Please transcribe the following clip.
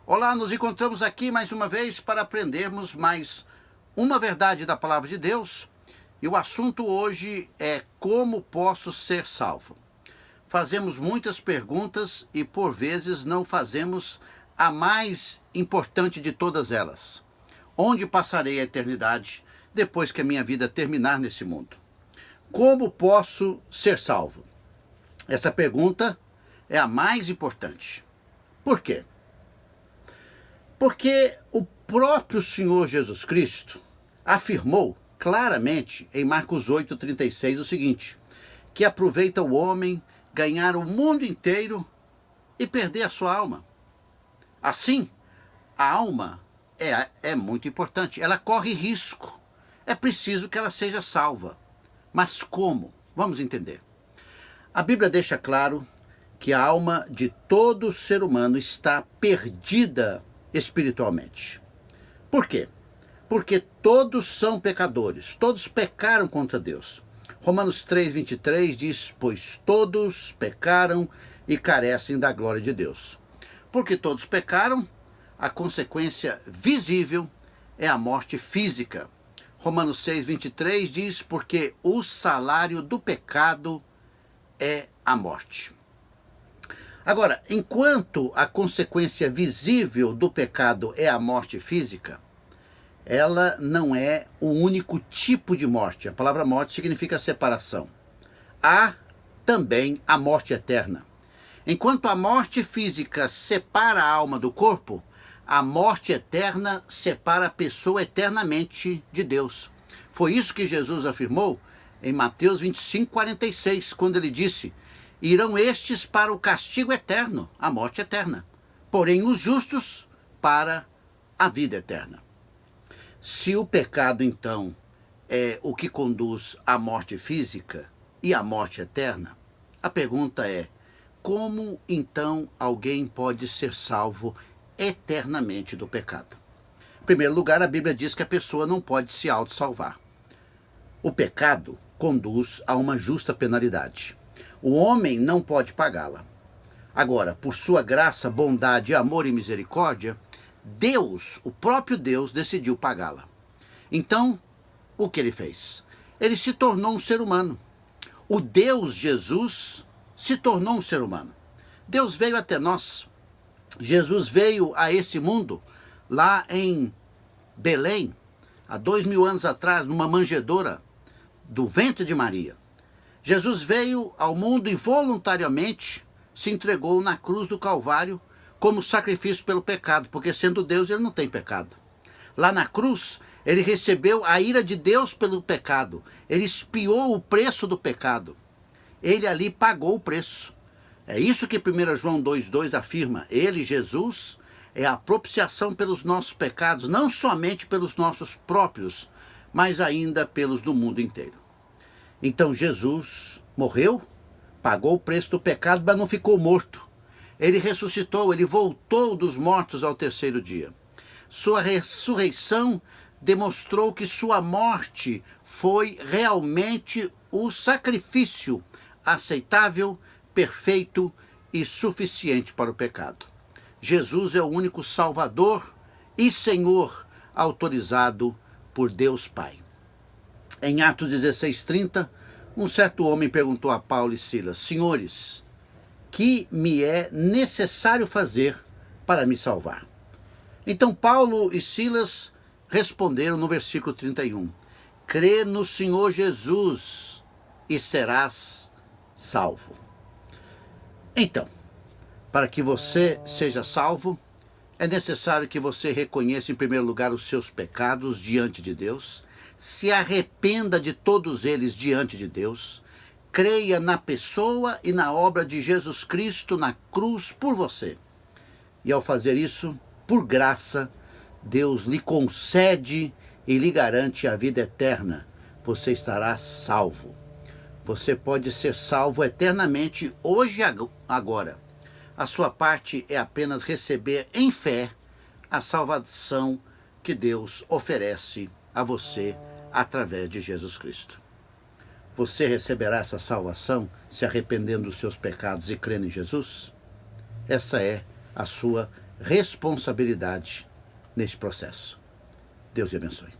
Olá, nos encontramos aqui mais uma vez para aprendermos mais uma verdade da Palavra de Deus. E o assunto hoje é como posso ser salvo. Fazemos muitas perguntas e por vezes não fazemos a mais importante de todas elas. Onde passarei a eternidade depois que a minha vida terminar nesse mundo? Como posso ser salvo? Essa pergunta é a mais importante. Por quê? Porque o próprio Senhor Jesus Cristo afirmou claramente em Marcos 8,36 o seguinte: que aproveita o homem ganhar o mundo inteiro e perder a sua alma. Assim, a alma é muito importante, ela corre risco. É preciso que ela seja salva. Mas como? Vamos entender. A Bíblia deixa claro que a alma de todo ser humano está perdida espiritualmente. Por quê? Porque todos são pecadores, todos pecaram contra Deus. Romanos 3,23 diz: pois todos pecaram e carecem da glória de Deus. Porque todos pecaram, a consequência visível é a morte física. Romanos 6,23 diz: porque o salário do pecado é a morte. Agora, enquanto a consequência visível do pecado é a morte física, ela não é o único tipo de morte. A palavra morte significa separação. Há também a morte eterna. Enquanto a morte física separa a alma do corpo, a morte eterna separa a pessoa eternamente de Deus. Foi isso que Jesus afirmou em Mateus 25,46, quando ele disse: irão estes para o castigo eterno, a morte eterna, porém os justos para a vida eterna. Se o pecado, então, é o que conduz à morte física e à morte eterna, a pergunta é: como, então, alguém pode ser salvo eternamente do pecado? Em primeiro lugar, a Bíblia diz que a pessoa não pode se autossalvar. O pecado conduz a uma justa penalidade. O homem não pode pagá-la. Agora, por sua graça, bondade, amor e misericórdia, Deus, o próprio Deus, decidiu pagá-la. Então, o que ele fez? Ele se tornou um ser humano. O Deus Jesus se tornou um ser humano. Deus veio até nós. Jesus veio a esse mundo lá em Belém, há 2000 anos atrás, numa manjedoura do ventre de Maria. Jesus veio ao mundo e voluntariamente se entregou na cruz do Calvário como sacrifício pelo pecado, porque sendo Deus ele não tem pecado. Lá na cruz ele recebeu a ira de Deus pelo pecado, ele expiou o preço do pecado, ele ali pagou o preço. É isso que 1 João 2,2 afirma: ele, Jesus, é a propiciação pelos nossos pecados, não somente pelos nossos próprios, mas ainda pelos do mundo inteiro. Então Jesus morreu, pagou o preço do pecado, mas não ficou morto. Ele ressuscitou, ele voltou dos mortos ao terceiro dia. Sua ressurreição demonstrou que sua morte foi realmente o sacrifício aceitável, perfeito e suficiente para o pecado. Jesus é o único Salvador e Senhor autorizado por Deus Pai. Em Atos 16:30, um certo homem perguntou a Paulo e Silas: senhores, que me é necessário fazer para me salvar? Então Paulo e Silas responderam no versículo 31, crê no Senhor Jesus e serás salvo. Então, para que você seja salvo, é necessário que você reconheça em primeiro lugar os seus pecados diante de Deus, se arrependa de todos eles diante de Deus, creia na pessoa e na obra de Jesus Cristo na cruz por você. E ao fazer isso, por graça, Deus lhe concede e lhe garante a vida eterna. Você estará salvo. Você pode ser salvo eternamente hoje e agora. A sua parte é apenas receber em fé a salvação que Deus oferece a você através de Jesus Cristo. Você receberá essa salvação se arrependendo dos seus pecados e crendo em Jesus? Essa é a sua responsabilidade neste processo. Deus te abençoe.